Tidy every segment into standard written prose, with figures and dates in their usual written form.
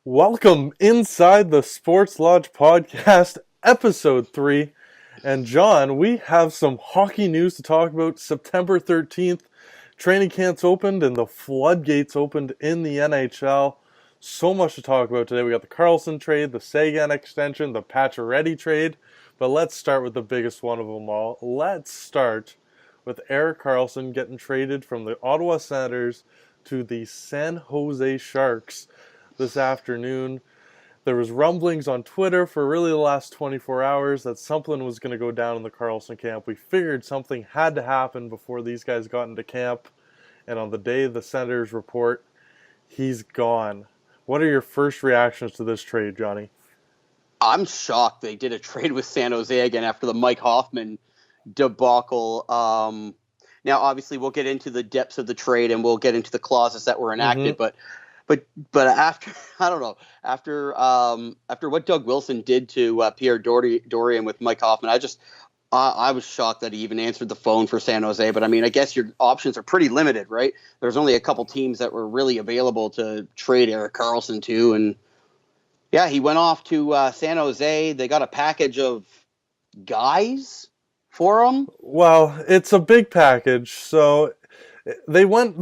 Welcome inside the Sports Lodge podcast, episode 3. And John, we have some hockey news to talk about. September 13th, training camps opened and the floodgates opened in the NHL. So much to talk about today. We got the Karlsson trade, the Seguin extension, the Pacioretty trade. But let's start with the biggest one of them all. Let's start with Erik Karlsson getting traded from the Ottawa Senators to the San Jose Sharks this afternoon. There was rumblings on Twitter for really the last 24 hours that something was going to go down in the Karlsson camp. We figured something had to happen before these guys got into camp. And on the day of the Senators report, he's gone. What are your first reactions to this trade, Johnny? I'm shocked they did a trade with San Jose again after the Mike Hoffman debacle. Now, obviously, we'll get into the depths of the trade and we'll get into the clauses that were enacted. But after I don't know after what Doug Wilson did to Pierre Dorian with Mike Hoffman, I was shocked that he even answered the phone for San Jose. But I mean, I guess your options are pretty limited, right? There's only a couple teams that were really available to trade Erik Karlsson to, and yeah, he went off to San Jose. They got a package of guys for him. Well, it's a big package. So they went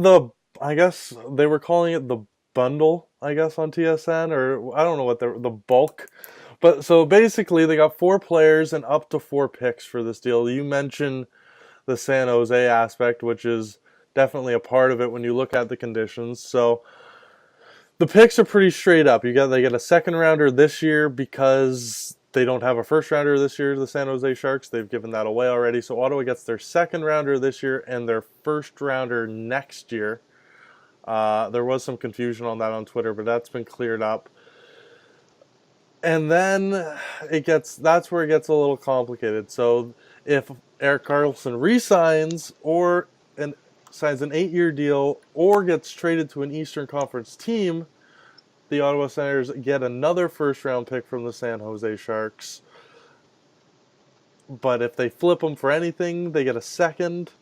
I guess they were calling it the bundle, I guess, on TSN, or I don't know what the bulk. But so basically they got 4 players and up to 4 picks for this deal. You mentioned the San Jose aspect, which is definitely a part of it when you look at the conditions. So the picks are pretty straight up. They get a second rounder this year because they don't have a first rounder this year, the San Jose Sharks. They've given that away already. So Ottawa gets their second rounder this year and their first rounder next year. There was some confusion on that on Twitter, but that's been cleared up. And then that's where it gets a little complicated. So if Erik Karlsson resigns or signs an 8-year deal or gets traded to an Eastern Conference team, the Ottawa Senators get another first-round pick from the San Jose Sharks. But if they flip them for anything, they get a second.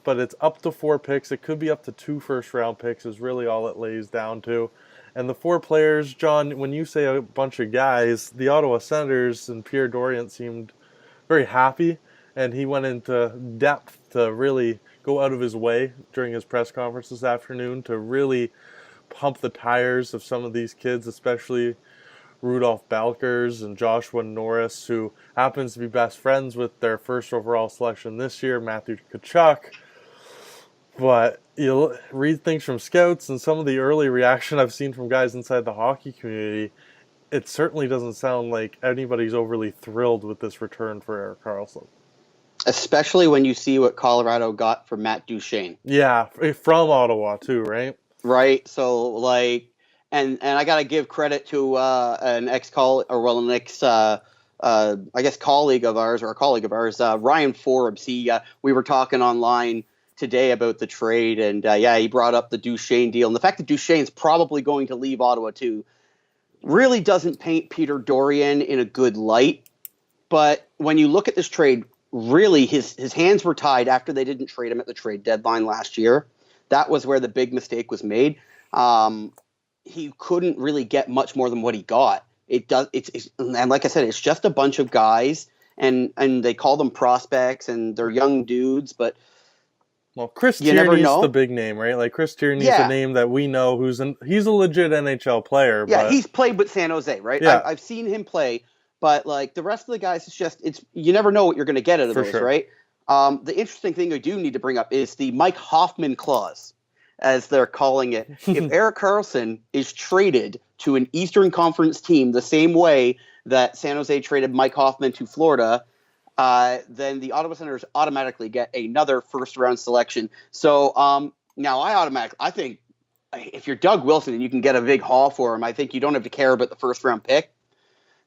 But it's up to 4 picks. It could be up to 2 first-round picks is really all it lays down to. And the 4 players, John, when you say a bunch of guys, the Ottawa Senators and Pierre Dorian seemed very happy. And he went into depth to really go out of his way during his press conference this afternoon to really pump the tires of some of these kids, especially Rudolph Balkers and Joshua Norris, who happens to be best friends with their first overall selection this year, Matthew Tkachuk. But you read things from scouts and some of the early reaction I've seen from guys inside the hockey community, it certainly doesn't sound like anybody's overly thrilled with this return for Erik Karlsson. Especially when you see what Colorado got for Matt Duchene. Yeah, from Ottawa too, right? Right. So like, and I got to give credit to an ex-colleague of ours, Ryan Forbes. We were talking online today about the trade, and he brought up the Duchene deal, and the fact that Duchene's probably going to leave Ottawa too really doesn't paint Peter Dorian in a good light. But when you look at this trade, really his hands were tied after they didn't trade him at the trade deadline last year. That was where the big mistake was made. He couldn't really get much more than what he got. And like I said, it's just a bunch of guys, and they call them prospects, and they're young dudes, but well, Chris Tierney's the big name, right? Like Chris Tierney's a name that we know he's a legit NHL player. Yeah, but he's played with San Jose, right? Yeah. I've seen him play, but like the rest of the guys, you never know what you're going to get out of those, sure. Right? The interesting thing I do need to bring up is the Mike Hoffman clause, as they're calling it. If Erik Karlsson is traded to an Eastern Conference team the same way that San Jose traded Mike Hoffman to Florida, then the Ottawa Senators automatically get another first-round selection. So now I think if you're Doug Wilson and you can get a big haul for him, I think you don't have to care about the first-round pick,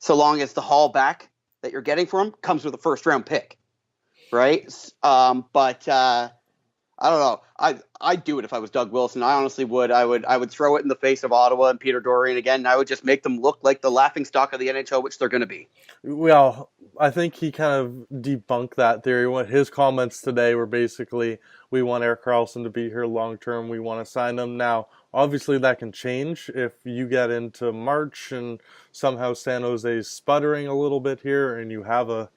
so long as the haul back that you're getting for him comes with a first-round pick, right? But I don't know. I'd do it if I was Doug Wilson. I honestly would. I would throw it in the face of Ottawa and Peter Dorian again. And I would just make them look like the laughing stock of the NHL, which they're going to be. Well, I think he kind of debunked that theory. What his comments today were basically, we want Erik Karlsson to be here long term. We want to sign him now. Obviously, that can change if you get into March and somehow San Jose's sputtering a little bit here, and you have a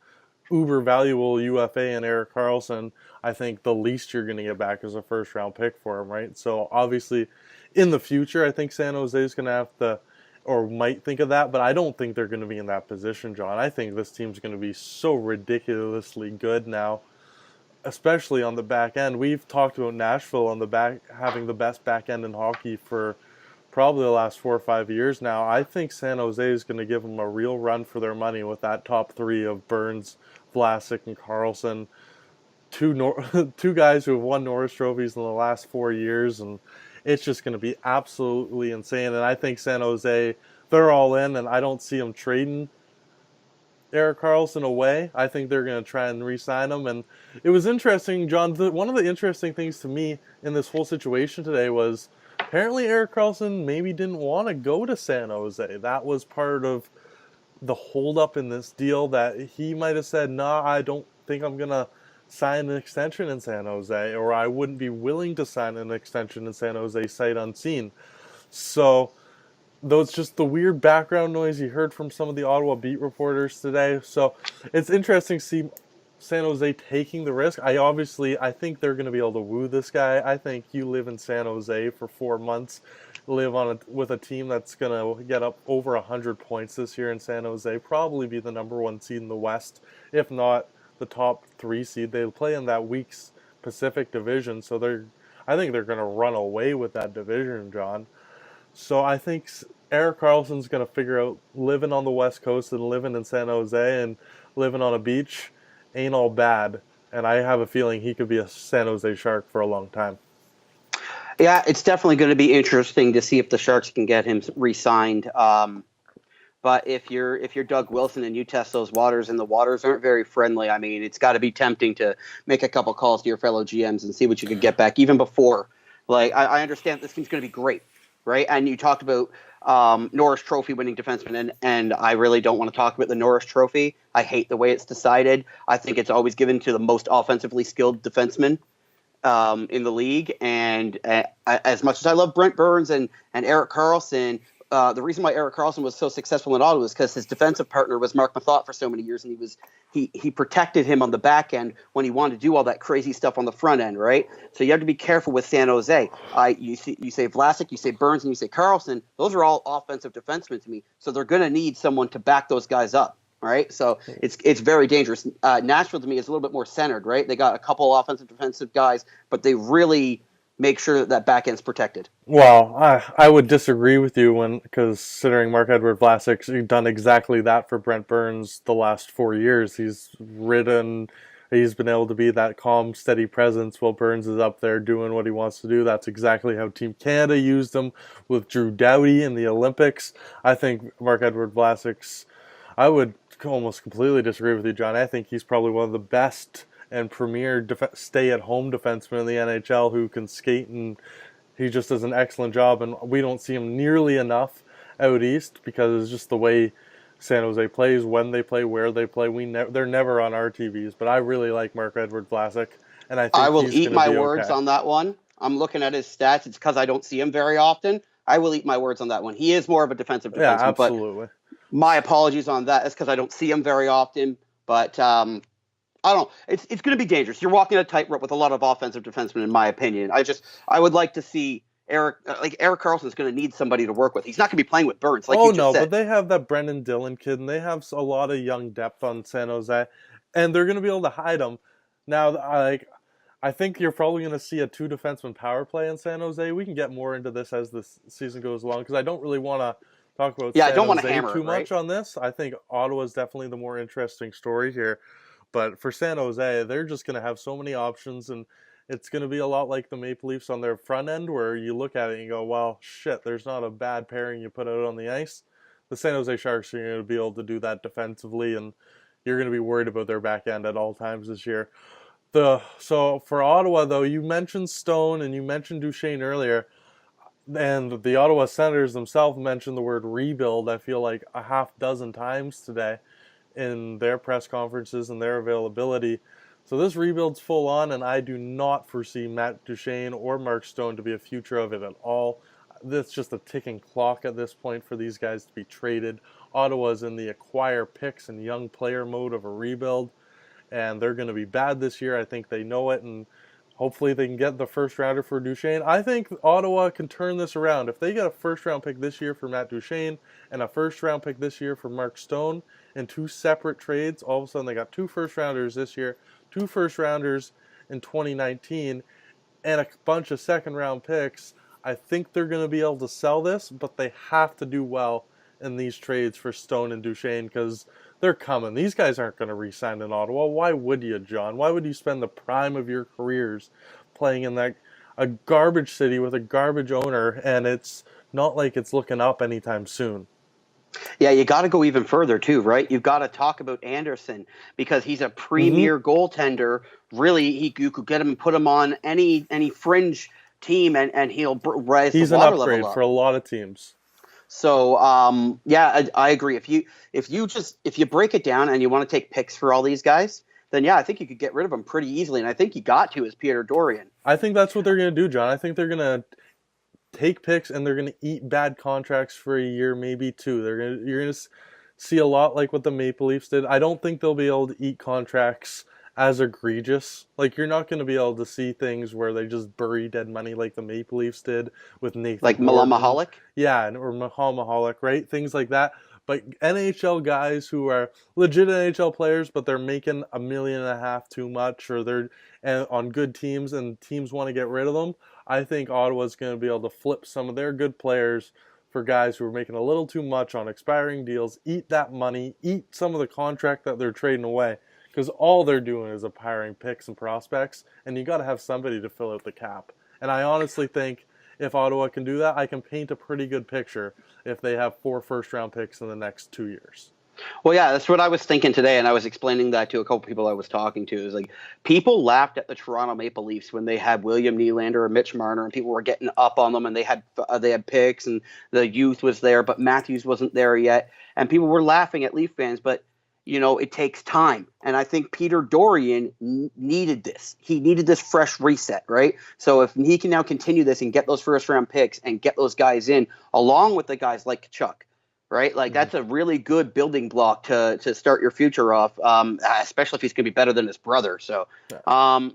uber valuable UFA in Erik Karlsson. I think the least you're going to get back is a first round pick for him, right? So obviously, in the future, I think San Jose is going to have to, or might think of that, but I don't think they're going to be in that position, John. I think this team's going to be so ridiculously good now, especially on the back end. We've talked about Nashville on the back having the best back end in hockey for probably the last 4 or 5 years now. I think San Jose is going to give them a real run for their money with that top three of Burns, Vlasic, and Karlsson. Two guys who have won Norris trophies in the last 4 years, and it's just going to be absolutely insane. And I think San Jose, they're all in, and I don't see them trading Erik Karlsson away. I think they're going to try and re-sign him. And it was interesting, John. One of the interesting things to me in this whole situation today was apparently Erik Karlsson maybe didn't want to go to San Jose. That was part of the holdup in this deal, that he might have said, nah, I don't think I'm going to sign an extension in San Jose, or I wouldn't be willing to sign an extension in San Jose sight unseen. So those just the weird background noise you heard from some of the Ottawa beat reporters today. So it's interesting to see San Jose taking the risk. I think they're going to be able to woo this guy. I think you live in San Jose for 4 months, live with a team that's going to get up over 100 points this year in San Jose, probably be the number one seed in the West, if not the top three seed. They play in that week's Pacific Division, so I think they're going to run away with that division, John. So I think Erik Karlsson's going to figure out living on the West Coast and living in San Jose and living on a beach ain't all bad. And I have a feeling he could be a San Jose Shark for a long time. Yeah, it's definitely going to be interesting to see if the Sharks can get him re-signed. But if you're Doug Wilson and you test those waters and the waters aren't very friendly, I mean, it's got to be tempting to make a couple calls to your fellow GMs and see what you could get back even before. Like, I understand this team's going to be great, right? And you talked about Norris Trophy winning defenseman, and I really don't want to talk about the Norris Trophy. I hate the way it's decided. I think it's always given to the most offensively skilled defenseman in the league. And as much as I love Brent Burns and Erik Karlsson, the reason why Erik Karlsson was so successful in Ottawa is because his defensive partner was Mark Mathot for so many years, and he protected him on the back end when he wanted to do all that crazy stuff on the front end, right? So you have to be careful with San Jose. You say Vlasic, you say Burns, and you say Karlsson. Those are all offensive defensemen to me. So they're going to need someone to back those guys up, right? So it's very dangerous. Nashville to me is a little bit more centered, right? They got a couple offensive defensive guys, but they really make sure that back end's protected. Well, I would disagree with you because considering Marc-Edouard Vlasic's done exactly that for Brent Burns the last 4 years. He's been able to be that calm, steady presence while Burns is up there doing what he wants to do. That's exactly how Team Canada used him with Drew Doughty in the Olympics. I think Marc-Edouard Vlasic's, I would almost completely disagree with you, John. I think he's probably one of the best and premier stay-at-home defenseman in the NHL who can skate, and he just does an excellent job. And we don't see him nearly enough out east because it's just the way San Jose plays, when they play, where they play. They're never on our TVs. But I really like Marc-Edouard Vlasic, and I think I will he's eat my be words okay. on that one. I'm looking at his stats. It's because I don't see him very often. I will eat my words on that one. He is more of a defensive Yeah, defenseman, but absolutely. my apologies on that. It's because I don't see him very often. But I don't know. It's going to be dangerous. You're walking a tightrope with a lot of offensive defensemen, in my opinion. I would like to see Erik Karlsson is going to need somebody to work with. He's not going to be playing with Burns, like you just said. But they have that Brendan Dillon kid, and they have a lot of young depth on San Jose, and they're going to be able to hide him. Now, I think you're probably going to see a 2-defenseman power play in San Jose. We can get more into this as the season goes along, because I don't really want to talk about I San don't want to Jose hammer too it, right? much on this. I think Ottawa is definitely the more interesting story here. But for San Jose, they're just going to have so many options, and it's going to be a lot like the Maple Leafs on their front end, where you look at it and you go, well, shit, there's not a bad pairing you put out on the ice. The San Jose Sharks are going to be able to do that defensively, and you're going to be worried about their back end at all times this year. So for Ottawa though, you mentioned Stone and you mentioned Duchesne earlier, and the Ottawa Senators themselves mentioned the word rebuild. I feel like a half dozen times today in their press conferences and their availability. So this rebuild's full on, and I do not foresee Matt Duchesne or Mark Stone to be a future of it at all. That's just a ticking clock at this point for these guys to be traded. Ottawa's in the acquire picks and young player mode of a rebuild, and they're going to be bad this year. I think they know it, and hopefully they can get the first rounder for Duchesne. I think Ottawa can turn this around. If they get a first round pick this year for Matt Duchesne and a first round pick this year for Mark Stone in two separate trades, all of a sudden they got two first rounders this year, two first rounders in 2019, and a bunch of second round picks. I think they're going to be able to sell this, but they have to do well in these trades for Stone and Duchesne because they're coming. These guys aren't going to re-sign in Ottawa. Why would you, John? Why would you spend the prime of your careers playing in that a garbage city with a garbage owner, and it's not like it's looking up anytime soon? Yeah, you got to go even further too, right? You've got to talk about Anderson because he's a Mm-hmm. premier goaltender. Really, you could get him and put him on any fringe team, and he'll rise the He's an water level upgrade up. for a lot of teams. So yeah, I agree. If you break it down and you want to take picks for all these guys, then yeah, I think you could get rid of them pretty easily. And I think you got to is Peter Dorian. I think that's what they're going to do, John. I think they're going to take picks and they're going to eat bad contracts for a year, maybe two. You're going to see a lot like what the Maple Leafs did. I don't think they'll be able to eat contracts as egregious. Like you're not going to be able to see things where they just bury dead money like the Maple Leafs did with Nathan Like Horton. Malamahalik. Yeah, or Mahal, right? Things like that. But NHL guys who are legit NHL players, but they're making $1.5 million too much, or they're on good teams and teams want to get rid of them. I think Ottawa's going to be able to flip some of their good players for guys who are making a little too much on expiring deals, eat that money, eat some of the contract that they're trading away, because all they're doing is acquiring picks and prospects, and you got to have somebody to fill out the cap. And I honestly think if Ottawa can do that, I can paint a pretty good picture if they have 4 first-round picks in the next 2 years. Well, yeah, that's what I was thinking today, and I was explaining that to a couple people I was talking to. Is like people laughed at the Toronto Maple Leafs when they had William Nylander or Mitch Marner, and people were getting up on them, and they had picks, and the youth was there, but Matthews wasn't there yet, and people were laughing at Leaf fans. But it takes time, and I think Peter Dorian needed this. He needed this fresh reset, right? So if he can now continue this and get those first round picks and get those guys in, along with the guys like Kachuk, right? Like that's a really good building block to start your future off, especially if he's going to be better than his brother. So,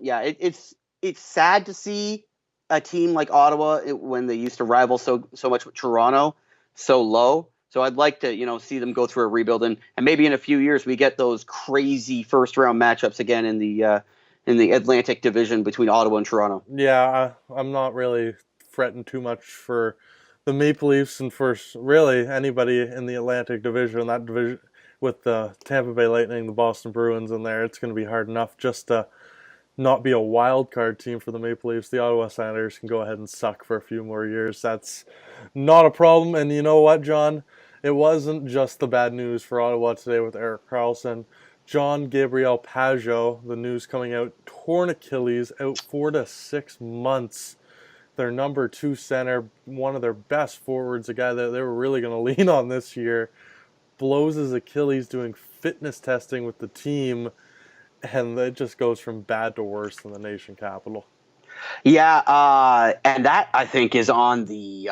yeah, it's sad to see a team like Ottawa when they used to rival so much with Toronto so low. So I'd like to see them go through a rebuild, and maybe in a few years we get those crazy first round matchups again in the Atlantic Division between Ottawa and Toronto. Yeah, I'm not really fretting too much for the Maple Leafs and for really anybody in the Atlantic Division. That division with the Tampa Bay Lightning, the Boston Bruins in there, it's going to be hard enough just to not be a wild card team for the Maple Leafs. The Ottawa Senators can go ahead and suck for a few more years. That's not a problem. And you know what, John? It wasn't just the bad news for Ottawa today with Erik Karlsson. John Gabriel Pageau, the news coming out, torn Achilles, out 4 to 6 months. Their number 2 center, one of their best forwards, a guy that they were really going to lean on this year, blows his Achilles doing fitness testing with the team, and it just goes from bad to worse in the nation capital. Yeah, and that I think is on the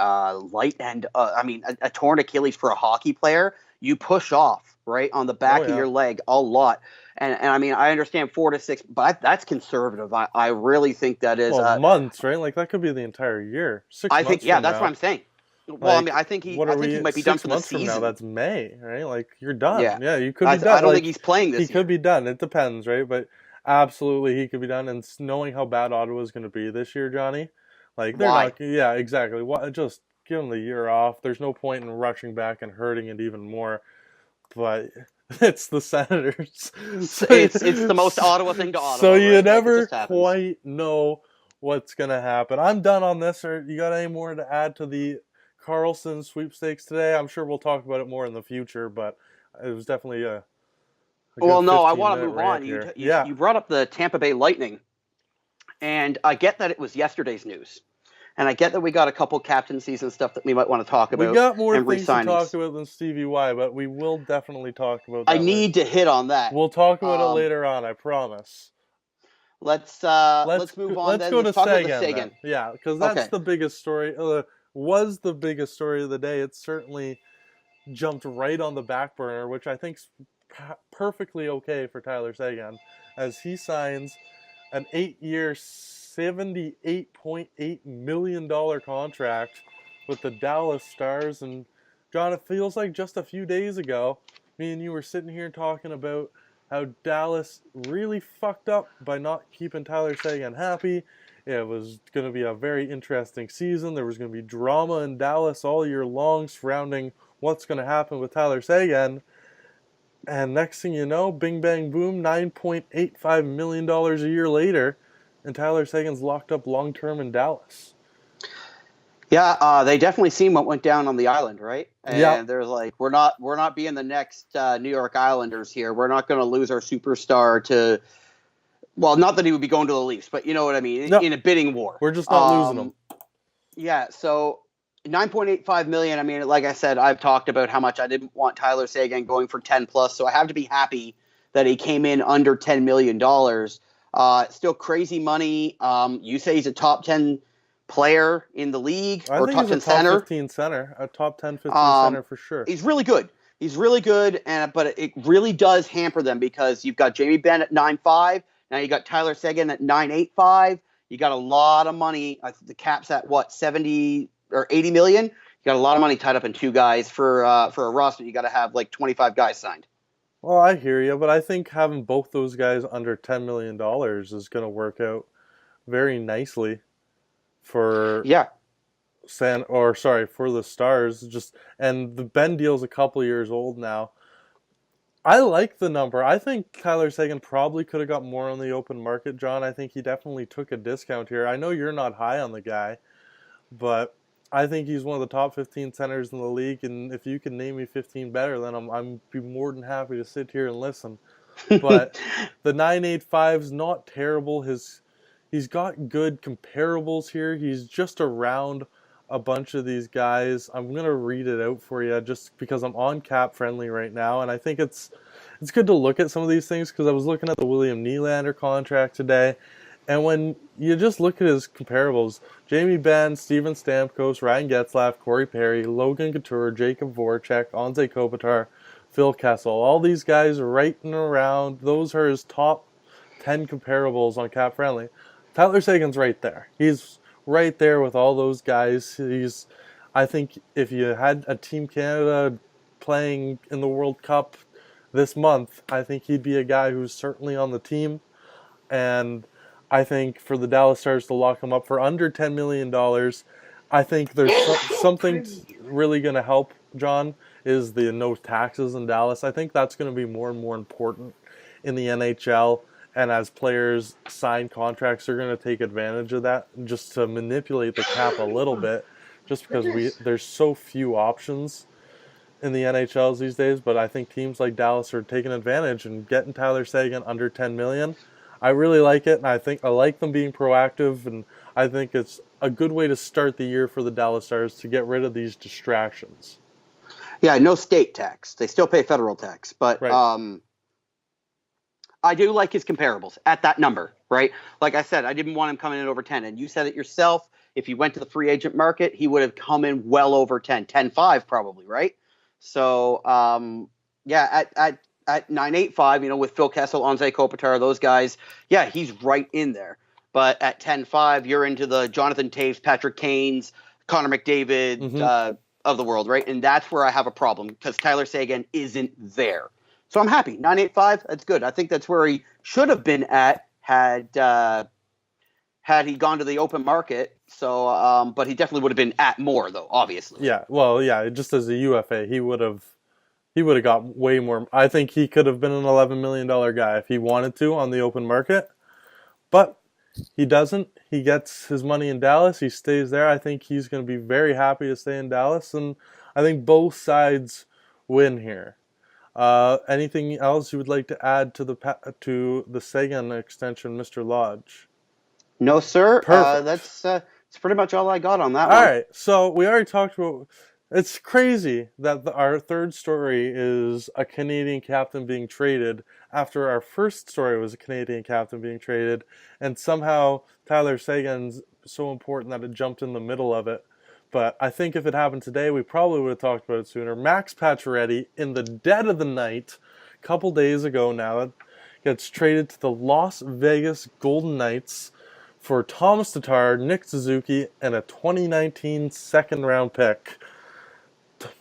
light end. I mean, a torn Achilles for a hockey player, you push off right on the back of your leg a lot. And I mean, I understand 4 to 6, but that's conservative. I really think that is months, right? Like that could be the entire year. 6 I months. think yeah, from that's now. what I'm saying. Well, Like, I mean, I think he might be done for the season. From now, that's May, right? Like you're done. Yeah, You could be done. I don't think he's playing this. He could be done. It depends, right? But absolutely, he could be done. And knowing how bad Ottawa is going to be this year, Johnny, like they're not. Yeah, exactly. Just give them the year off. There's no point in rushing back and hurting it even more. But it's the Senators. So it's the most Ottawa thing to Ottawa. So you right? never quite know what's going to happen. I'm done on this. Or you got any more to add to the Karlsson sweepstakes today? I'm sure we'll talk about it more in the future, but it was definitely a good Well, no, I 15 want to minute move on. rant You, here. you Yeah, you brought up the Tampa Bay Lightning, and I get that it was yesterday's news, and I get that we got a couple captaincies and stuff that we might want to talk we about got more and things to talk re-signings. about than Stevie Y, but we will definitely talk about I that later. need to hit on that. We'll talk about it Um, later on, I promise. let's move on Let's then. go to Let's talk about the Seguin then. Seguin. Yeah, because that's Okay. the biggest story. Was the biggest story of the day. It certainly jumped right on the back burner, which I think's perfectly okay for Tyler Seguin, as he signs an 8-year, $78.8 million contract with the Dallas Stars. And John, it feels like just a few days ago, me and you were sitting here talking about how Dallas really fucked up by not keeping Tyler Seguin happy. It was going to be a very interesting season. There was going to be drama in Dallas all year long surrounding what's going to happen with Tyler Seguin. And next thing you know, bing bang boom, $9.85 million a year later, and Tyler Seguin's locked up long term in Dallas. Yeah, they definitely seen what went down on the island, right? Yeah. And they're like, we're not being the next New York Islanders here. We're not going to lose our superstar to, well, not that he would be going to the Leafs, but you know what I mean, No, in a bidding war. we're just not losing him. Yeah, so 9.85 million. I mean, like I said, I've talked about how much I didn't want Tyler Seguin going for 10 plus, so I have to be happy that he came in under $10 million. Still crazy money. You say he's a top 10 player in the league I or think top he's a 10 top center. 15 center, a top 10, 15 Um, center for sure. he's really good. He's really good, but it really does hamper them because you've got Jamie Benn at 9.5. Now you got Tyler Seguin at 9.85. You got a lot of money. The cap's at what, 70 or 80 million? You got a lot of money tied up in two guys for a roster. You got to have like 25 guys signed. Well, I hear you, but I think having both those guys under $10 million is going to work out very nicely for Yeah, for the Stars. And the Ben deal's a couple years old now. I like the number. I think Tyler Seguin probably could have got more on the open market, John. I think he definitely took a discount here. I know you're not high on the guy, but I think he's one of the top 15 centers in the league. And if you can name me 15 better, then I'm be more than happy to sit here and listen. But the 9.85 is not terrible. He's got good comparables here. He's just around a bunch of these guys. I'm gonna read it out for you just because I'm on Cap Friendly right now, and I think it's good to look at some of these things because I was looking at the William Nylander contract today, and when you just look at his comparables, Jamie Benn, Steven Stamkos, Ryan Getzlaf, Corey Perry, Logan Couture, Jacob Voracek, Anze Kopitar, Phil Kessel, all these guys right and around. Those are his top 10 comparables on Cap Friendly. Tyler Seguin's right there. He's right there with all those guys. I think if you had a Team Canada playing in the World Cup this month, I think he'd be a guy who's certainly on the team. And I think for the Dallas Stars to lock him up for under $10 million, I think there's something really going to help, John, is the no taxes in Dallas. I think that's going to be more and more important in the NHL. And as players sign contracts, they're going to take advantage of that just to manipulate the cap a little bit, just because there's so few options in the NHLs these days. But I think teams like Dallas are taking advantage and getting Tyler Seguin under 10 million. I really like it, and I think I like them being proactive, and I think it's a good way to start the year for the Dallas Stars to get rid of these distractions. yeah, no state tax. They still pay federal tax, but Right. I do like his comparables at that number, right? Like I said, I didn't want him coming in over 10. And you said it yourself. If he went to the free agent market, he would have come in well over 10, 10.5 probably, right? So, yeah, at 9.85, with Phil Kessel, Anze Kopitar, those guys, yeah, he's right in there. But at 10.5, you're into the Jonathan Taves, Patrick Kanes, Connor McDavid of the world, right? And that's where I have a problem because Tyler Seguin isn't there. So I'm happy. 9.85, that's good. I think that's where he should have been at had he gone to the open market. So, but he definitely would have been at more, though. Obviously. Yeah. Well, yeah. Just as a UFA, he would have got way more. I think he could have been an $11 million guy if he wanted to on the open market, but he doesn't. He gets his money in Dallas. He stays there. I think he's going to be very happy to stay in Dallas, and I think both sides win here. Anything else you would like to add to the Seguin extension, Mr. Lodge? No, sir. Perfect. That's pretty much all I got on that All one. right, so we already talked about. It's crazy that our third story is a Canadian captain being traded after our first story was a Canadian captain being traded, and somehow Tyler Seguin's so important that it jumped in the middle of it. But I think if it happened today, we probably would have talked about it sooner. Max Pacioretty, in the dead of the night, a couple days ago now, gets traded to the Las Vegas Golden Knights for Thomas Tatar, Nick Suzuki, and a 2019 second-round pick.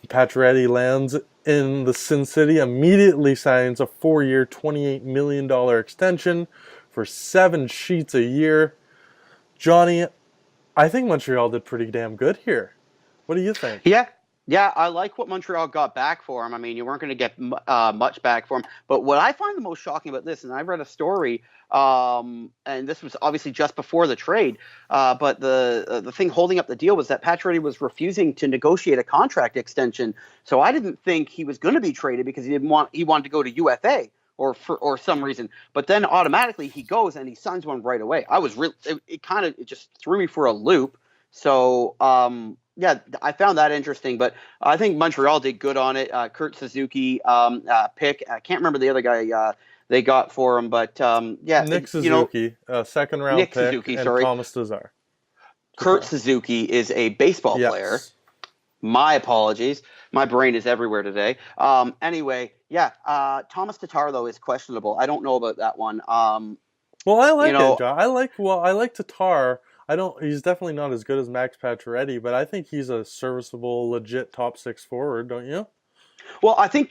Pacioretty lands in the Sin City, immediately signs a 4-year, $28 million extension for 7 sheets a year. Johnny, I think Montreal did pretty damn good here. What do you think? Yeah. Yeah, I like what Montreal got back for him. I mean, you weren't going to get much back for him. But what I find the most shocking about this, and I read a story, and this was obviously just before the trade, but the thing holding up the deal was that Pacioretty was refusing to negotiate a contract extension. So I didn't think he was going to be traded because he wanted to go to UFA or some reason. But then automatically he goes and he signs one right away. I was it just threw me for a loop. So yeah, I found that interesting, but I think Montreal did good on it. Kurt Suzuki pick. I can't remember the other guy they got for him, but yeah, Nick Suzuki, second round Nick pick, Suzuki, and sorry. Thomas Tatar. Kurt Suzuki is a baseball player. Yes. My apologies. My brain is everywhere today. Anyway, yeah, Thomas Tatar, though, is questionable. I don't know about that one. Well, I like it, John. I like Tatar. He's definitely not as good as Max Pacioretty, but I think he's a serviceable, legit top 6 forward, don't you? Well, I think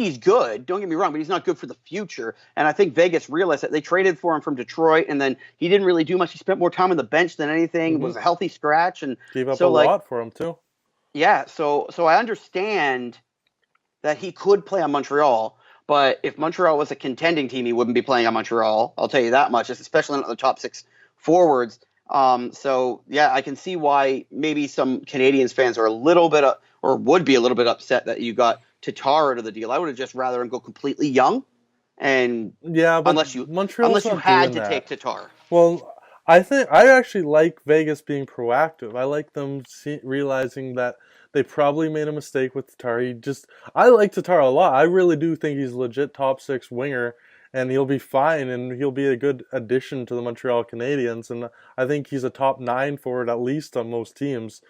he's good. Don't get me wrong, but he's not good for the future. And I think Vegas realized that they traded for him from Detroit, and then he didn't really do much. He spent more time on the bench than anything. Was a healthy scratch, and gave up a lot for him too. Yeah, so I understand that he could play on Montreal, but if Montreal was a contending team, he wouldn't be playing on Montreal. I'll tell you that much, especially not the top 6 forwards. So yeah, I can see why maybe some Canadians fans are a little bit or would be a little bit upset that you got Tatar out of the deal. I would have just rather him go completely young, and yeah, but unless you had to take Tatar. Well, I actually like Vegas being proactive. I like them realizing that they probably made a mistake with Tatar. I like Tatar a lot. I really do think he's a legit top 6 winger, and he'll be fine, and he'll be a good addition to the Montreal Canadiens. And I think he's a top 9 forward at least on most teams,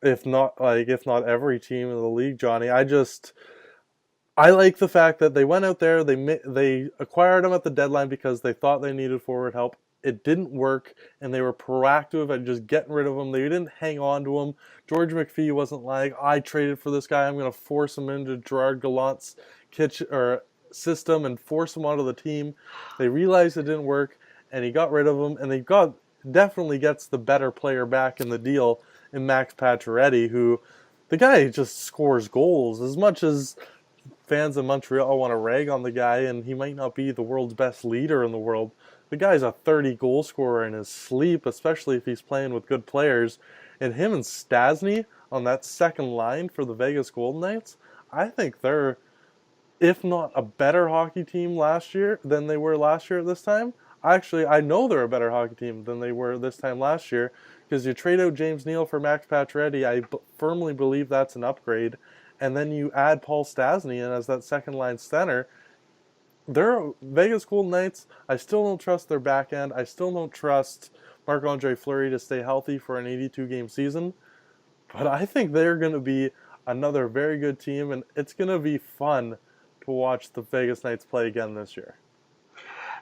if not every team in the league. Johnny, I like the fact that they went out there, they acquired him at the deadline because they thought they needed forward help. It didn't work, and they were proactive at just getting rid of him. They didn't hang on to him. George McPhee wasn't like, I traded for this guy, I'm going to force him into Gerard Gallant's system and force him onto the team. They realized it didn't work, and he got rid of him, and definitely gets the better player back in the deal in Max Pacioretty, who, the guy just scores goals. As much as fans in Montreal want to rag on the guy, and he might not be the world's best leader in the world, the guy's a 30-goal scorer in his sleep, especially if he's playing with good players. And him and Stastny on that second line for the Vegas Golden Knights, I think they're, if not a better hockey team than they were last year at this time. Actually, I know they're a better hockey team than they were this time last year, because you trade out James Neal for Max Pacioretty. I firmly believe that's an upgrade. And then you add Paul Stastny in as that second-line center. They're Vegas Golden Knights. I still don't trust their back end. I still don't trust Marc-Andre Fleury to stay healthy for an 82-game season. But I think they're going to be another very good team, and it's going to be fun to watch the Vegas Knights play again this year.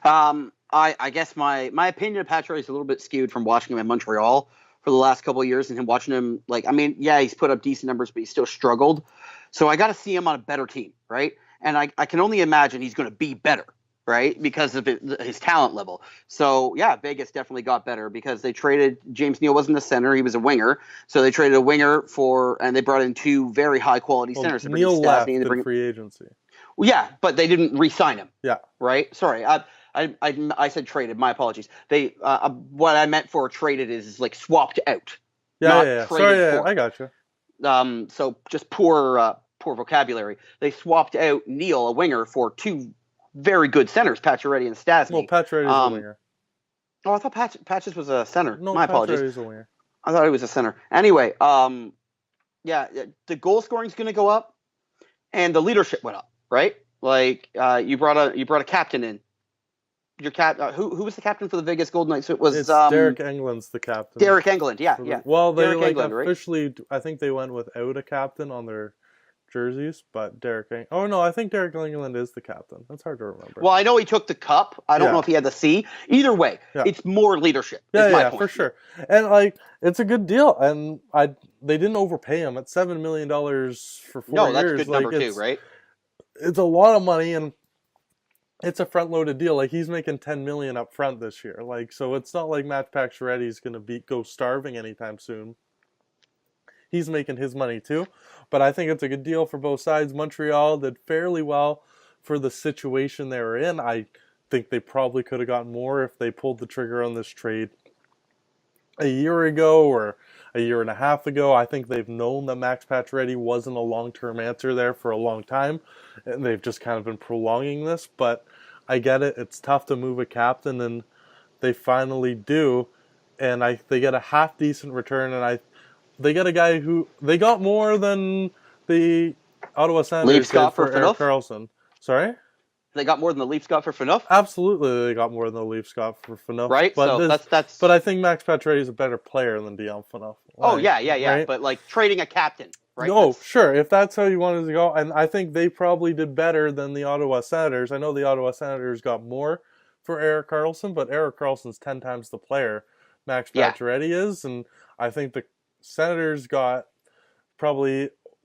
I guess my opinion of Pacioretty is a little bit skewed from watching him in Montreal for the last couple of years, and him watching him, yeah, he's put up decent numbers, but he still struggled. So I got to see him on a better team, right? And I can only imagine he's going to be better, right, because of his talent level. So, yeah, Vegas definitely got better because they traded – James Neal wasn't a center. He was a winger. So they traded a winger and they brought in 2 very high-quality centers. Neal left in free agency. Well, yeah, but they didn't re-sign him. Yeah. Right? Sorry, I said traded. My apologies. They what I meant for traded is like swapped out. Yeah. Sorry, I got you. So just poor poor vocabulary. They swapped out Neal, a winger, for two very good centers, Pacioretty and Stasny. Well, Pacioretty's a winger. Oh, I thought Patches was a center. No, My apologies. Pacioretty's a winger. I thought he was a center. Anyway, yeah, the goal scoring is going to go up, and the leadership went up, right? Like you brought a captain in. Your who was the captain for the Vegas Golden Knights? It was Derek Englund's the captain. Derek Englund, yeah. Well, they Derek Englund, officially, right? I think they went without a captain on their jerseys, but Oh no, I think Derek Englund is the captain. That's hard to remember. Well, I know he took the cup. I don't know if he had the C. Either way, it's more leadership. Yeah, for sure. And like, it's a good deal. And they didn't overpay him at $7 million for 4 years. No, that's a good number too, right? It's a lot of money, and it's a front-loaded deal. Like, he's making $10 million up front this year. Like, so it's not like Max Pacioretty is going to go starving anytime soon. He's making his money too, but I think it's a good deal for both sides. Montreal did fairly well for the situation they were in. I think they probably could have gotten more if they pulled the trigger on this trade a year ago or a year and a half ago. I think they've known that Max Pacioretty wasn't a long-term answer there for a long time, and they've just kind of been prolonging this. But I get it. It's tough to move a captain, and they finally do, and they get a half-decent return, and they get a guy who they got more than the Ottawa Senators did for Erik Karlsson. Sorry? They got more than the Leafs got for Phaneuf? Absolutely, they got more than the Leafs got for Phaneuf. Right? But so that's. But I think Max Pacioretty is a better player than Dion Phaneuf. Oh yeah. Right? But like trading a captain, right? No, sure. If that's how you wanted to go, and I think they probably did better than the Ottawa Senators. I know the Ottawa Senators got more for Erik Karlsson, but Erik Karlsson's 10 times the player Max Pacioretty is, and I think the Senators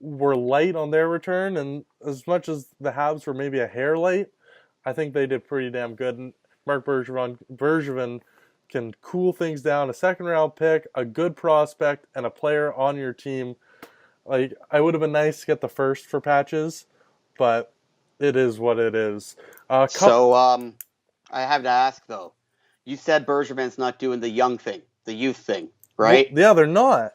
were light on their return, and as much as the Habs were maybe a hair light, I think they did pretty damn good. And Marc Bergevin can cool things down. A second-round pick, a good prospect, and a player on your team. Like, I would have been nice to get the first for Patches, but it is what it is. I have to ask, though. You said Bergevin's not doing the young thing, the youth thing, right? Well, yeah, they're not.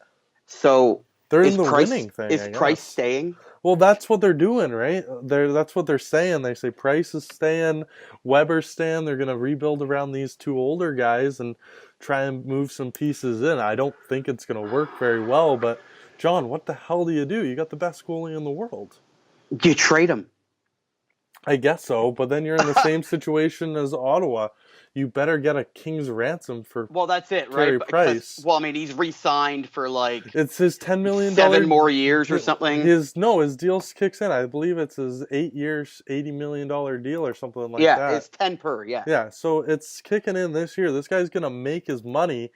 So they're in the winning thing. Is Price staying? Well, that's what they're doing, right? That's what they're saying. They say Price is staying, Weber's staying. They're going to rebuild around these two older guys and try and move some pieces in. I don't think it's going to work very well, but John, what the hell do? You got the best goalie in the world. You trade him. I guess so, but then you're in the same situation as Ottawa. You better get a king's ransom for that's it, Carey right? Price. Well, I mean, he's re-signed for it's his $10 million 7 more years or something. His deal kicks in. I believe it's his 8 years, $80 million deal or something like that. Yeah, it's 10 per. Yeah. Yeah, so it's kicking in this year. This guy's gonna make his money.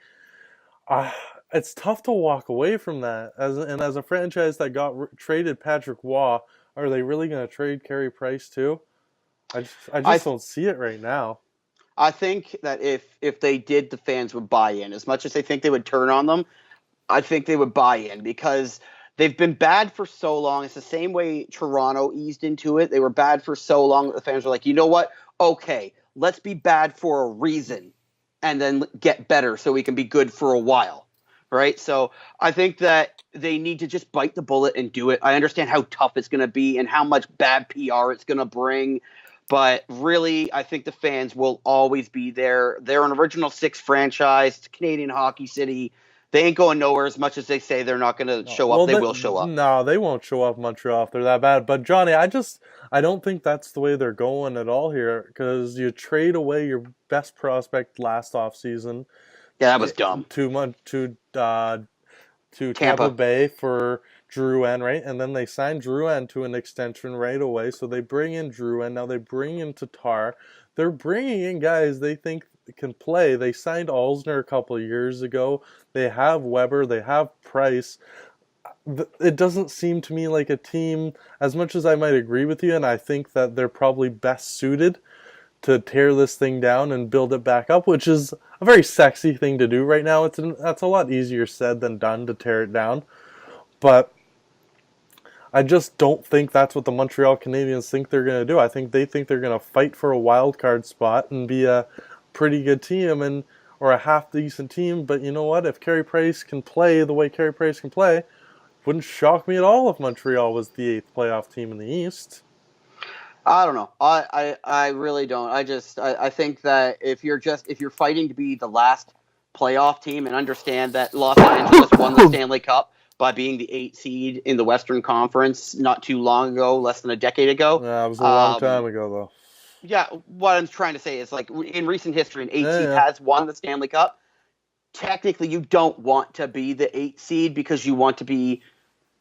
It's tough to walk away from that. As a franchise that traded Patrick Waugh, are they really gonna trade Carey Price too? I just don't see it right now. I think that if they did, the fans would buy in. As much as they think they would turn on them, I think they would buy in because they've been bad for so long. It's the same way Toronto eased into it. They were bad for so long that the fans were like, you know what? Okay, let's be bad for a reason and then get better so we can be good for a while, right? So I think that they need to just bite the bullet and do it. I understand how tough it's going to be and how much bad PR it's going to bring. But really, I think the fans will always be there. They're an Original Six franchise. It's Canadian Hockey City. They ain't going nowhere as much as they say they're not going to show up. They will show up. No, they won't show up in Montreal if they're that bad. But, Johnny, I don't think that's the way they're going at all here because you trade away your best prospect last offseason. Yeah, that was dumb. To Tampa Bay for Drouin, right? And then they signed Drouin to an extension right away. So they bring in Drouin. Now they bring in Tatar. They're bringing in guys they think can play. They signed Alzner a couple of years ago. They have Weber. They have Price. It doesn't seem to me like a team, as much as I might agree with you, and I think that they're probably best suited to tear this thing down and build it back up, which is a very sexy thing to do right now. That's a lot easier said than done to tear it down. But I just don't think that's what the Montreal Canadiens think they're going to do. I think they think they're going to fight for a wild card spot and be a pretty good team or a half-decent team. But you know what? If Carey Price can play the way Carey Price can play, wouldn't shock me at all if Montreal was the 8th playoff team in the East. I don't know. I really don't. I think that if you're fighting to be the last playoff team and understand that Los Angeles won the Stanley Cup by being the 8th seed in the Western Conference not too long ago, less than a decade ago. It was a long time ago, though. Yeah, what I'm trying to say is, like, in recent history, an 8th seed Yeah. has won the Stanley Cup. Technically, you don't want to be the 8th seed because you want to be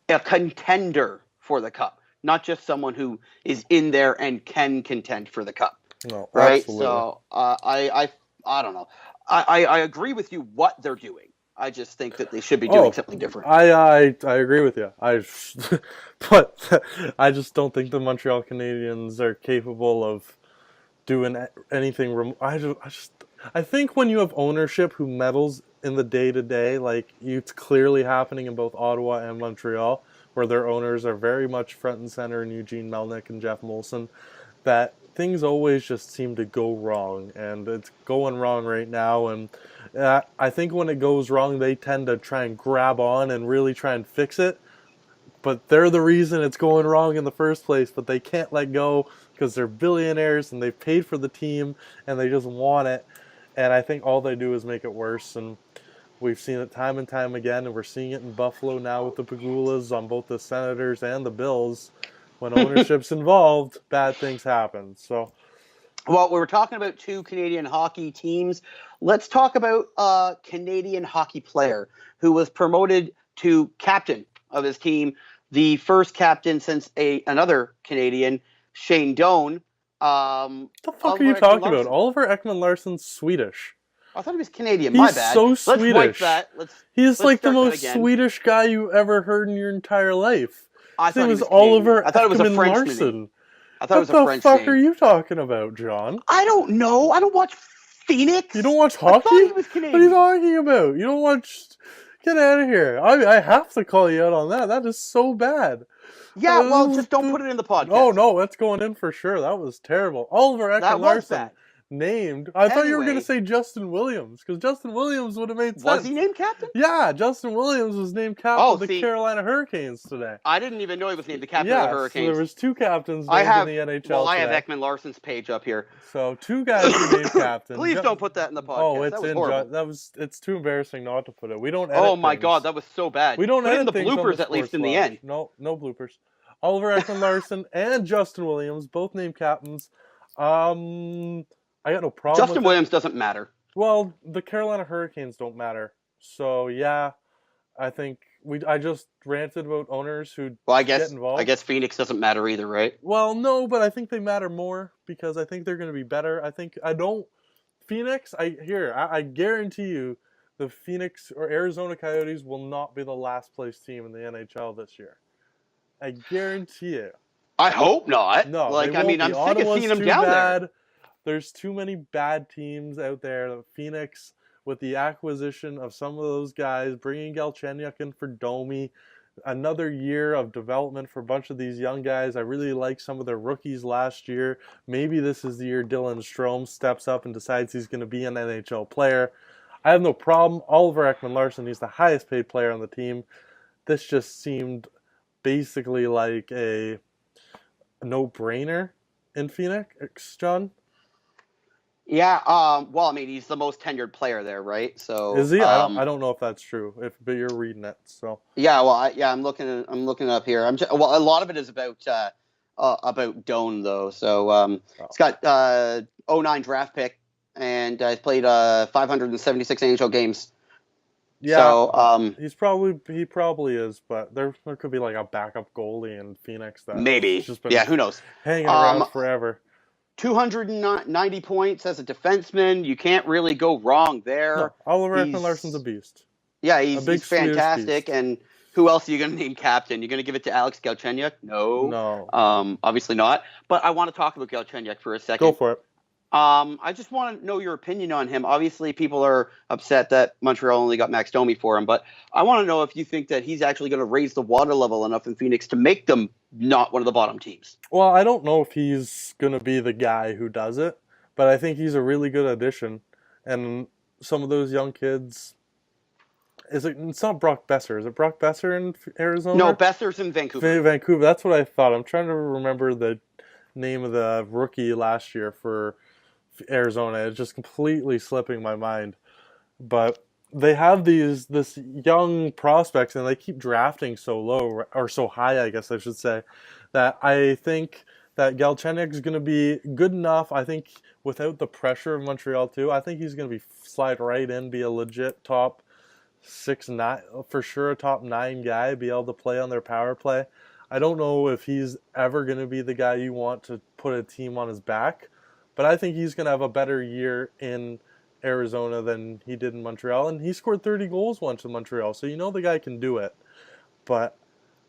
a contender for the cup, not just someone who is in there and can contend for the cup. No, right? absolutely. So I don't know. I agree with you what they're doing. I just think that they should be doing something different. I agree with you. But I just don't think the Montreal Canadiens are capable of doing anything. I think when you have ownership who meddles in the day-to-day, like it's clearly happening in both Ottawa and Montreal, where their owners are very much front and center in Eugene Melnyk and Jeff Molson, that things always just seem to go wrong, and it's going wrong right now. And I think when it goes wrong, they tend to try and grab on and really try and fix it. But they're the reason it's going wrong in the first place, but they can't let go because they're billionaires and they've paid for the team and they just want it. And I think all they do is make it worse. And we've seen it time and time again, and we're seeing it in Buffalo now with the Pagulas on both the Senators and the Bills. When ownership's involved, bad things happen. So, well, we were talking about two Canadian hockey teams. Let's talk about a Canadian hockey player who was promoted to captain of his team, the first captain since another Canadian, Shane Doan. What the fuck are you talking about? Oliver Ekman-Larsson's Swedish. I thought he was Canadian. He's My bad. So Swedish. Let's wipe that. He's like the most Swedish guy you ever heard in your entire life. I thought it was Oliver Ekman-Larsson. I thought it was a French What the fuck are you talking about, John? I don't know. I don't watch Phoenix. You don't watch hockey? I thought he was Canadian. What are you talking about? You don't watch... Get out of here. I have to call you out on that. That is so bad. Yeah, well, just don't put it in the podcast. Oh, no, that's going in for sure. That was terrible. Oliver Ekman-Larsson named... I thought you were going to say Justin Williams, because Justin Williams would have made sense. Was he named captain? Yeah, Justin Williams was named captain of the Carolina Hurricanes today. I didn't even know he was named the captain of the Hurricanes. So there was two captains named in the NHL Well, I have today. Ekman-Larsson's page up here. So two guys were named captain. Please don't put that in the podcast. Oh, it's horrible. It's too embarrassing not to put it. We don't edit Oh my things. God, that was so bad. We don't put edit in the things bloopers the at least in the end. No bloopers. Oliver Ekman-Larsson and Justin Williams, both named captains. I got no problem. Justin Williams doesn't matter. Well, the Carolina Hurricanes don't matter. So yeah, I think I just ranted about owners who get involved. I guess Phoenix doesn't matter either, right? Well, no, but I think they matter more because I think they're going to be better. Phoenix. I guarantee you, the Phoenix or Arizona Coyotes will not be the last place team in the NHL this year. I guarantee it. I hope not. No, I'm sick of seeing them down there. There's too many bad teams out there. Phoenix, with the acquisition of some of those guys, bringing Galchenyuk in for Domi, another year of development for a bunch of these young guys. I really like some of their rookies last year. Maybe this is the year Dylan Strome steps up and decides he's going to be an NHL player. I have no problem. Oliver Ekman-Larsson, he's the highest paid player on the team. This just seemed basically like a no-brainer in Phoenix, John. Yeah, well, I mean, he's the most tenured player there, right? So is he? I don't know if that's true. But you're reading it, so yeah. Well, I'm looking up here. A lot of it is about Doan though. So he's got 09 draft pick, and he's played 576 NHL games. Yeah, so he probably is, but there could be like a backup goalie in Phoenix that maybe. Just been who knows? Hanging around forever. 290 points as a defenseman. You can't really go wrong there. No, Oliver Ekman-Larsson's a beast. Yeah, he's fantastic. And who else are you going to name captain? You're going to give it to Alex Galchenyuk? No. Obviously not. But I want to talk about Galchenyuk for a second. Go for it. I just want to know your opinion on him. Obviously, people are upset that Montreal only got Max Domi for him, but I want to know if you think that he's actually going to raise the water level enough in Phoenix to make them not one of the bottom teams. Well, I don't know if he's going to be the guy who does it, but I think he's a really good addition. And some of those young kids, It's not Brock Besser. Is it Brock Besser in No, Arizona? Besser's in Vancouver. Vancouver. That's what I thought. I'm trying to remember the name of the rookie last year for Arizona. It's just completely slipping my mind. But they have this young prospects, and they keep drafting so low or so high, I guess I should say, that I think that Galchenyuk is going to be good enough. I think without the pressure of Montreal too, I think he's going to be slide right in, be a legit top 6, 9 for sure, a top 9 guy, be able to play on their power play. I don't know if he's ever going to be the guy you want to put a team on his back, but I think he's going to have a better year in Arizona than he did in Montreal, and he scored 30 goals once in Montreal, so you know the guy can do it. But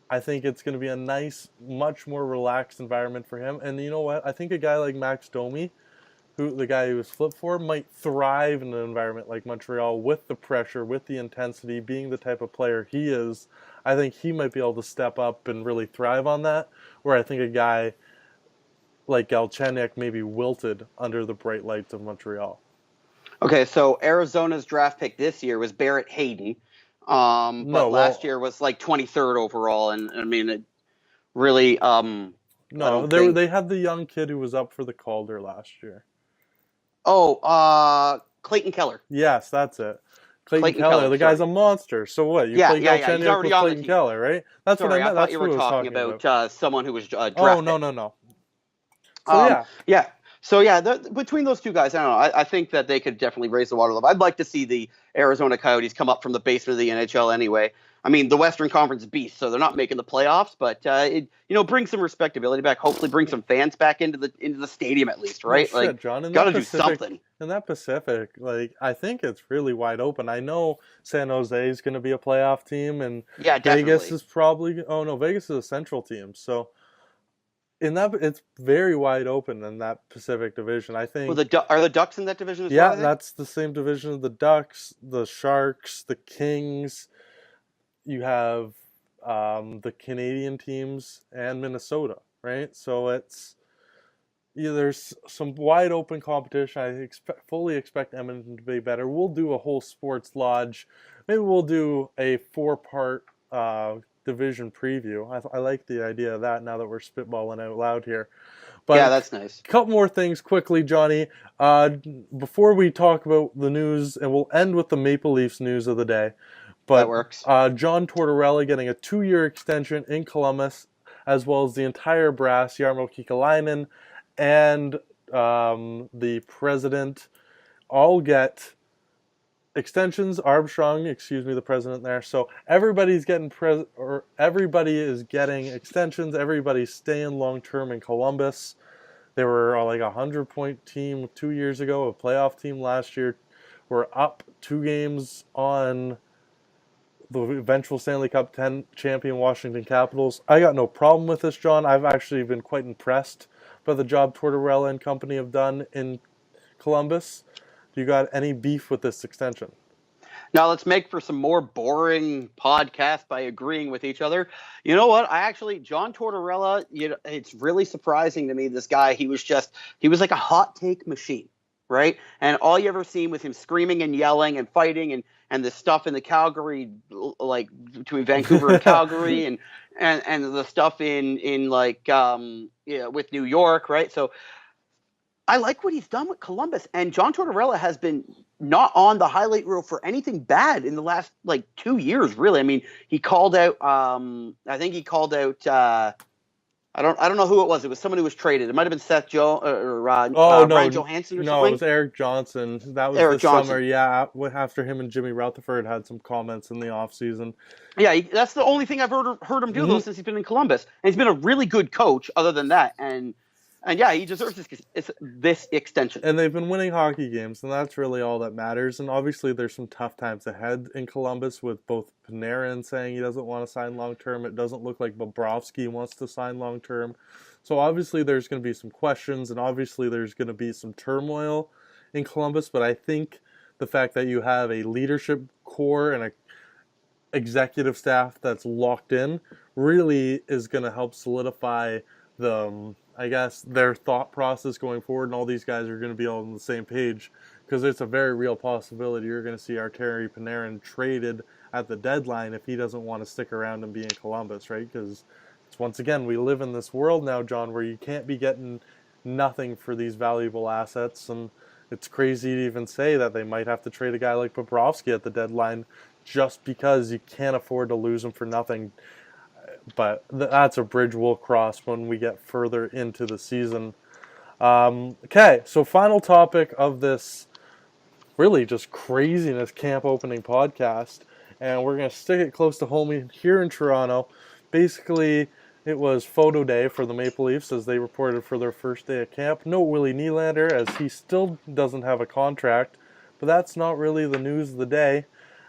I think it's going to be a nice, much more relaxed environment for him. And you know what? I think a guy like Max Domi, who the guy who was flipped for, might thrive in an environment like Montreal with the pressure, with the intensity, being the type of player he is. I think he might be able to step up and really thrive on that, where I think a guy like Galchenyuk maybe wilted under the bright lights of Montreal. Okay, so Arizona's draft pick this year was Barrett Hayden, but last year was like 23rd overall, and I mean, it really, no, they had the young kid who was up for the Calder last year. Oh, Clayton Keller. Yes, that's it. Clayton Keller, the guy's a monster. So what? You play Galchenyuk with Clayton Keller, right? That's what I meant. That's what you were talking about. Someone who was draft Oh, no. So, between those two guys, I don't know. I think that they could definitely raise the water level. I'd like to see the Arizona Coyotes come up from the basement of the NHL anyway. I mean, the Western Conference beast, so they're not making the playoffs, but it bring some respectability back. Hopefully, bring some fans back into the stadium at least, right? Well, shit, John, got to do something. In that Pacific, I think it's really wide open. I know San Jose is going to be a playoff team, and Vegas is probably. Oh no, Vegas is a Central team, so. It's very wide open in that Pacific division. I think. Well, are the Ducks in that division as well? Yeah, that's the same division as the Ducks, the Sharks, the Kings. You have the Canadian teams and Minnesota, right? So there's some wide open competition. I fully expect Edmonton to be better. We'll do a whole sports lodge. Maybe we'll do a 4-part division preview. I like the idea of that now that we're spitballing out loud here. But yeah, that's nice. A couple more things quickly, Johnny. Before we talk about the news, and we'll end with the Maple Leafs news of the day. But, that works. John Tortorella getting a 2-year extension in Columbus, as well as the entire brass, Jarmo Kekalainen, and the president, all get extensions. Armstrong, the president there. So everybody is getting extensions. Everybody's staying long term in Columbus. They were like a 100-point team 2 years ago, a playoff team last year. We're up 2 games on the eventual Stanley Cup 10 champion Washington Capitals. I got no problem with this, John. I've actually been quite impressed by the job Tortorella and company have done in Columbus. Do you got any beef with this extension? Now let's make for some more boring podcast by agreeing with each other. You know what? John Tortorella, it's really surprising to me, this guy. He was like a hot take machine, right? And all you ever seen was him screaming and yelling and fighting and the stuff in the Calgary, like between Vancouver and Calgary and the stuff with New York, right? So I like what he's done with Columbus, and John Tortorella has been not on the highlight reel for anything bad in the last 2 years, really. I mean, he called out. I think he called out. I don't know who it was. It was someone who was traded. It might have been Seth Jones or Ryan Johansson or something. No, it was Erik Johnson. That was summer. Yeah, after him and Jimmy Rutherford had some comments in the offseason. Yeah, that's the only thing I've heard him do though since he's been in Columbus, and he's been a really good coach. Other than that, And yeah, he deserves this extension. And they've been winning hockey games, and that's really all that matters. And obviously there's some tough times ahead in Columbus with both Panarin saying he doesn't want to sign long-term. It doesn't look like Bobrovsky wants to sign long-term. So obviously there's going to be some questions, and obviously there's going to be some turmoil in Columbus. But I think the fact that you have a leadership core and a executive staff that's locked in really is going to help solidify their thought process going forward, and all these guys are going to be all on the same page because it's a very real possibility you're going to see Arturi Panarin traded at the deadline if he doesn't want to stick around and be in Columbus, right? Because once again, we live in this world now, John, where you can't be getting nothing for these valuable assets, and it's crazy to even say that they might have to trade a guy like Bobrovsky at the deadline just because you can't afford to lose him for nothing. But that's a bridge we'll cross when we get further into the season. Okay, so final topic of this really just craziness camp opening podcast, and we're going to stick it close to home here in Toronto. Basically, it was photo day for the Maple Leafs as they reported for their first day of camp. No Willie Nylander as he still doesn't have a contract, but that's not really the news of the day.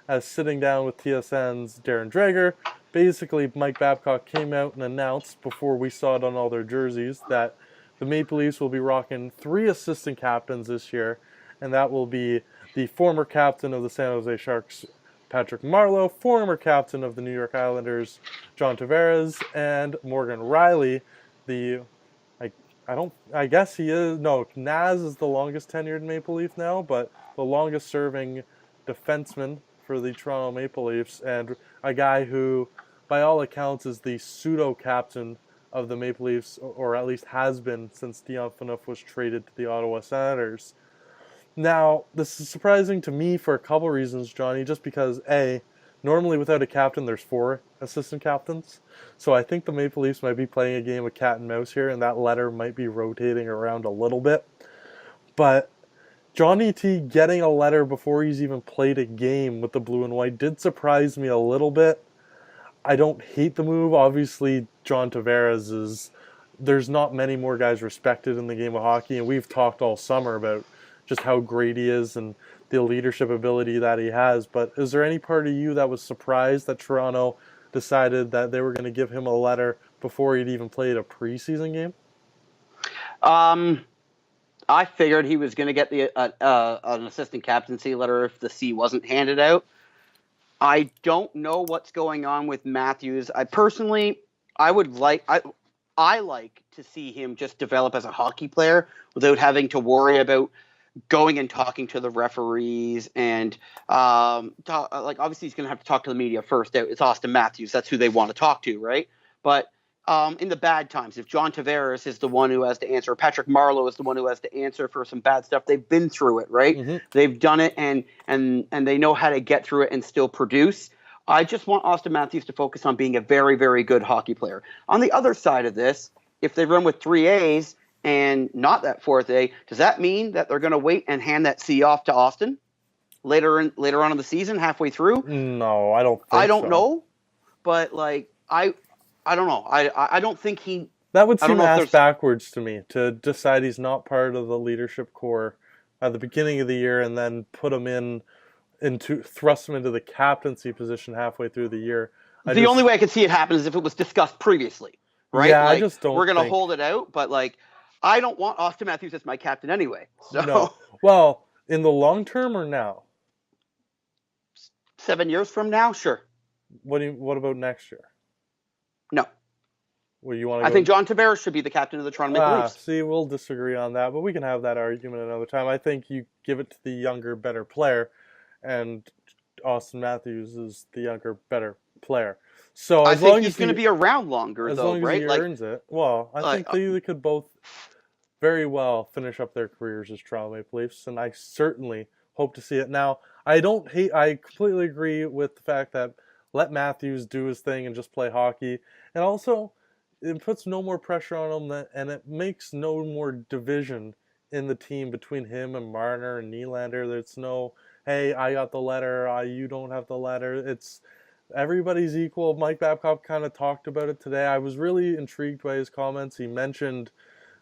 As sitting down with TSN's Darren Dreger, basically Mike Babcock came out and announced before we saw it on all their jerseys that the Maple Leafs will be rocking 3 assistant captains this year, and that will be the former captain of the San Jose Sharks, Patrick Marleau, former captain of the New York Islanders, John Tavares, and Morgan Rielly, I guess he is, no, Naz is the longest tenured Maple Leaf now, but the longest serving defenseman for the Toronto Maple Leafs, and a guy who, by all accounts, is the pseudo-captain of the Maple Leafs, or at least has been since Dion Phaneuf was traded to the Ottawa Senators. Now, this is surprising to me for a couple reasons, Johnny, just because, A, normally without a captain, there's 4 assistant captains. So I think the Maple Leafs might be playing a game of cat and mouse here, and that letter might be rotating around a little bit. But Johnny T getting a letter before he's even played a game with the blue and white did surprise me a little bit. I don't hate the move. Obviously, John Tavares is... There's not many more guys respected in the game of hockey, and we've talked all summer about just how great he is and the leadership ability that he has. But is there any part of you that was surprised that Toronto decided that they were going to give him a letter before he'd even played a preseason game? I figured he was going to get an assistant captaincy letter if the C wasn't handed out. I don't know what's going on with Matthews. I like to see him just develop as a hockey player without having to worry about going and talking to the referees and obviously he's going to have to talk to the media first. It's Austin Matthews. That's who they want to talk to, right? But in the bad times, if John Tavares is the one who has to answer, Patrick Marleau is the one who has to answer for some bad stuff, they've been through it, right? Mm-hmm. They've done it and they know how to get through it and still produce. I just want Austin Matthews to focus on being a very, very good hockey player. On the other side of this, if they run with 3 A's and not that 4th A, does that mean that they're going to wait and hand that C off to Austin later on in the season, halfway through? No, I don't think so. I don't know, but I don't know. I don't think he... That would seem ass backwards to me, to decide he's not part of the leadership core at the beginning of the year and then put him thrust him into the captaincy position halfway through the year. The only way I could see it happen is if it was discussed previously, right? Yeah, I just don't We're going to hold it out, but I don't want Austin Matthews as my captain anyway. So. No. Well, in the long term or now? 7 years from now, sure. What about next year? No. Well, you want I think John Tavares should be the captain of the Toronto Maple Leafs. See, we'll disagree on that, but we can have that argument another time. I think you give it to the younger, better player, and Austin Matthews is the younger, better player. So I think he's going to be around longer, as though, long right? As he earns it. Well, I think they could both very well finish up their careers as Toronto Maple Leafs, and I certainly hope to see it. Now, I completely agree with the fact that let Matthews do his thing and just play hockey. And also, it puts no more pressure on him, and it makes no more division in the team between him and Marner and Nylander. There's no, hey, I got the letter, you don't have the letter. It's everybody's equal. Mike Babcock kind of talked about it today. I was really intrigued by his comments. He mentioned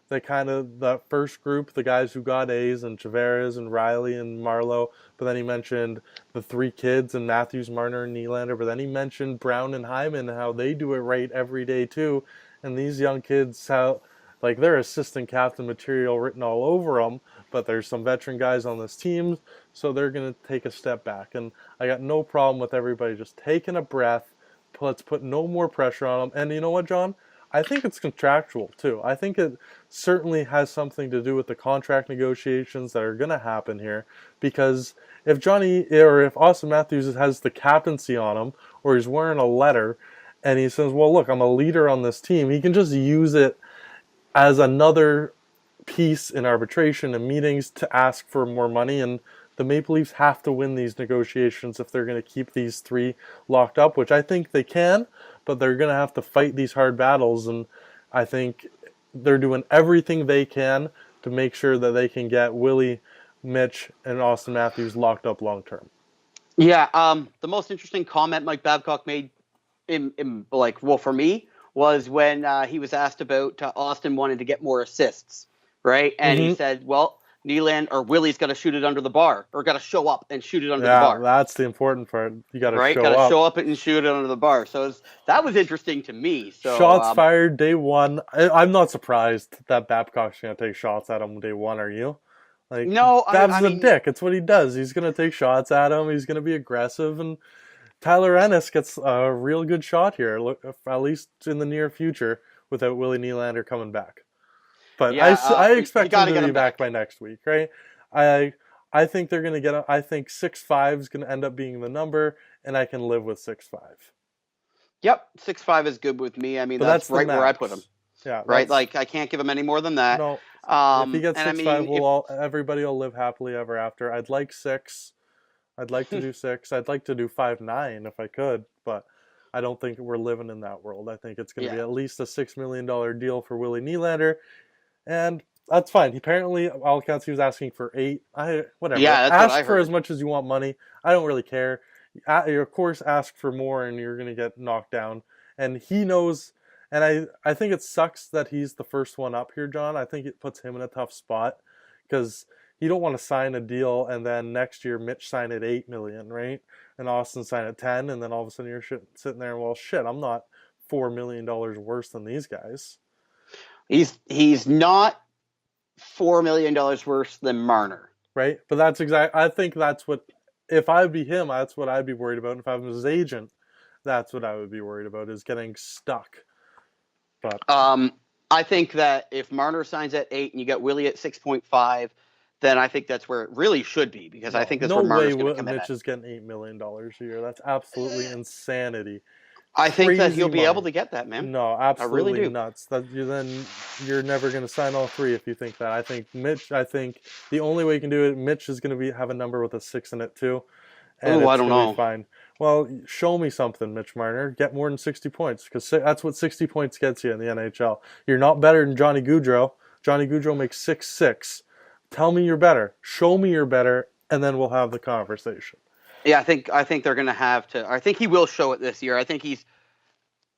the first group, the guys who got A's, and Tavares and Rielly and Marleau, but then he mentioned the 3 kids and Matthews, Marner, and Nylander, but then he mentioned Brown and Hyman, how they do it right every day too, and these young kids, how they're assistant captain material written all over them, but there's some veteran guys on this team, so they're going to take a step back, and I got no problem with everybody just taking a breath. Let's put no more pressure on them, and you know what, John? I think it's contractual too. I think it certainly has something to do with the contract negotiations that are going to happen here. Because if Austin Matthews has the captaincy on him, or he's wearing a letter, and he says, "Well, look, I'm a leader on this team," he can just use it as another piece in arbitration and meetings to ask for more money. And the Maple Leafs have to win these negotiations if they're going to keep these three locked up, which I think they can, but they're going to have to fight these hard battles. And I think they're doing everything they can to make sure that they can get Willie, Mitch, and Austin Matthews locked up long term. Yeah, the most interesting comment Mike Babcock made for me was when he was asked about Austin wanting to get more assists, right? And he said, well, Nylander or Willie's got to shoot it under the bar, or got to show up and shoot it under the bar. Yeah, that's the important part. You got to show up and shoot it under the bar. So that was interesting to me. So shots fired day one. I'm not surprised that Babcock's going to take shots at him day one. Are you? No, Bab's a dick. It's what he does. He's going to take shots at him. He's going to be aggressive, and Tyler Ennis gets a real good shot here, at least in the near future, without Willie Nylander coming back. But yeah, I expect him to be back by next week, right? I think they're going to get. I think 6'5" is going to end up being the number, and I can live with 6'5". Yep, 6'5" is good with me. I mean, that's right where I put him. Yeah, right. Like I can't give him any more than that. No, if he gets 6'5", everybody will live happily ever after. I'd like 6. I'd like to do 6. I'd like to do 5'9" if I could, but I don't think we're living in that world. I think it's going to be at least a $6 million deal for Willie Nylander, and that's fine. Apparently, all accounts, he was asking for 8. Whatever. Yeah, that's what I heard. Ask for as much as you want money. I don't really care. You, of course, ask for more, and you're going to get knocked down. And he knows, and I think it sucks that he's the first one up here, John. I think it puts him in a tough spot, because you don't want to sign a deal and then next year Mitch sign at $8 million, right? And Austin sign at 10, and then all of a sudden you're sitting there, well, shit, I'm not $4 million worse than these guys. He's not $4 million worse than Marner, right? But that's I think that's what, if I'd be him, that's what I'd be worried about. And if I was his agent, that's what I would be worried about, is getting stuck. But I think that if Marner signs at 8 and you get Willie at 6.5. then I think that's where it really should be, because I think that's where Marner's going to come in. Mitch is getting $8 million a year. That's absolutely insanity. I think that he'll be able to get that, man. No, absolutely I really do. Nuts. Then you're never going to sign all 3 if you think that. I think the only way you can do it, Mitch is going to have a number with a 6 in it too. And I don't know. Fine. Well, show me something, Mitch Marner. Get more than 60 points, because that's what 60 points gets you in the NHL. You're not better than Johnny Gaudreau. Johnny Gaudreau makes 6'6". Tell me you're better. Show me you're better, and then we'll have the conversation. Yeah, I think they're going to have to. I think he will show it this year. I think he's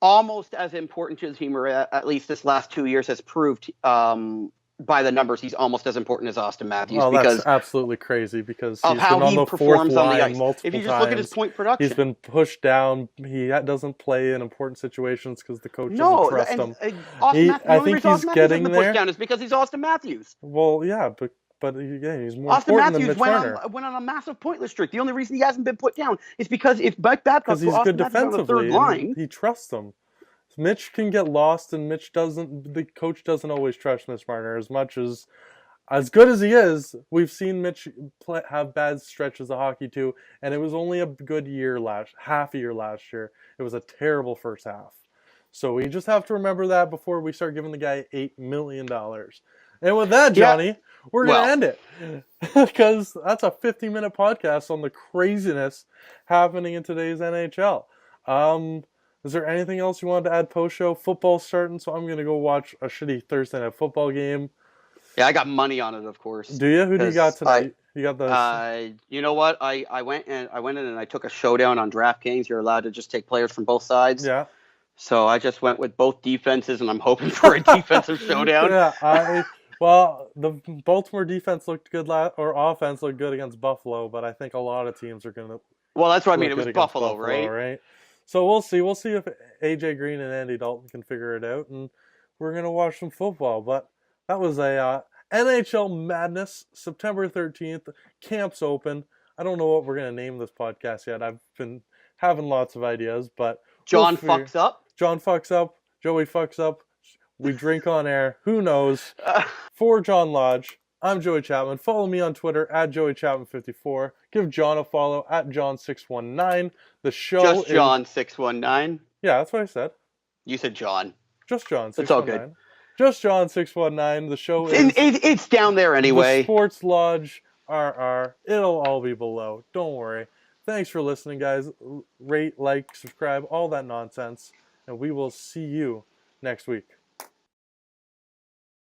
almost as important to the team, or at least this last 2 years has proved by the numbers. He's almost as important as Austin Matthews. Oh, because that's absolutely crazy, because he's been on the fourth line multiple times. If you just look at his point production, he's been pushed down. He doesn't play in important situations because the coach doesn't trust him. I think he's getting there. Pushed down is because he's Austin Matthews. Well, yeah, but again, he's more Austin important Matthews than Mitch Marner. went on a massive pointless streak. The only reason he hasn't been put down is because if Mike Babcock he's Austin good Matthews on the third line, he trusts him. Mitch can get lost, and the coach doesn't always trust Mitch Marner as good as he is. We've seen Mitch have bad stretches of hockey too, and it was only a good half a year last year. It was a terrible first half. So we just have to remember that before we start giving the guy $8 million. And with that, Johnny, we're going to end it, because that's a 50-minute podcast on the craziness happening in today's NHL. Is there anything else you wanted to add post-show? Football's starting, so I'm going to go watch a shitty Thursday night football game. Yeah, I got money on it, of course. Do you? Who do you got tonight? You got the. You know what? I went in and I took a showdown on DraftKings. You're allowed to just take players from both sides. Yeah. So I just went with both defenses, and I'm hoping for a defensive showdown. Yeah. Well, the Baltimore defense looked good, or offense looked good against Buffalo, but I think a lot of teams are going to. Well, that's what I mean. It was Buffalo, right? So we'll see. We'll see if AJ Green and Andy Dalton can figure it out, and we're going to watch some football. But that was a NHL Madness, September 13th. Camp's open. I don't know what we're going to name this podcast yet. I've been having lots of ideas, but John fucks up. John fucks up. Joey fucks up. We drink on air. Who knows? For John Lodge, I'm Joey Chapman. Follow me on Twitter at JoeyChapman54. Give John a follow at John619. The show Just is John619. Yeah, that's what I said. You said John. Just John619. It's all good. Just John619. The show is It's down there anyway. The Sports Lodge RR. It'll all be below. Don't worry. Thanks for listening, guys. Rate, like, subscribe, all that nonsense. And we will see you next week.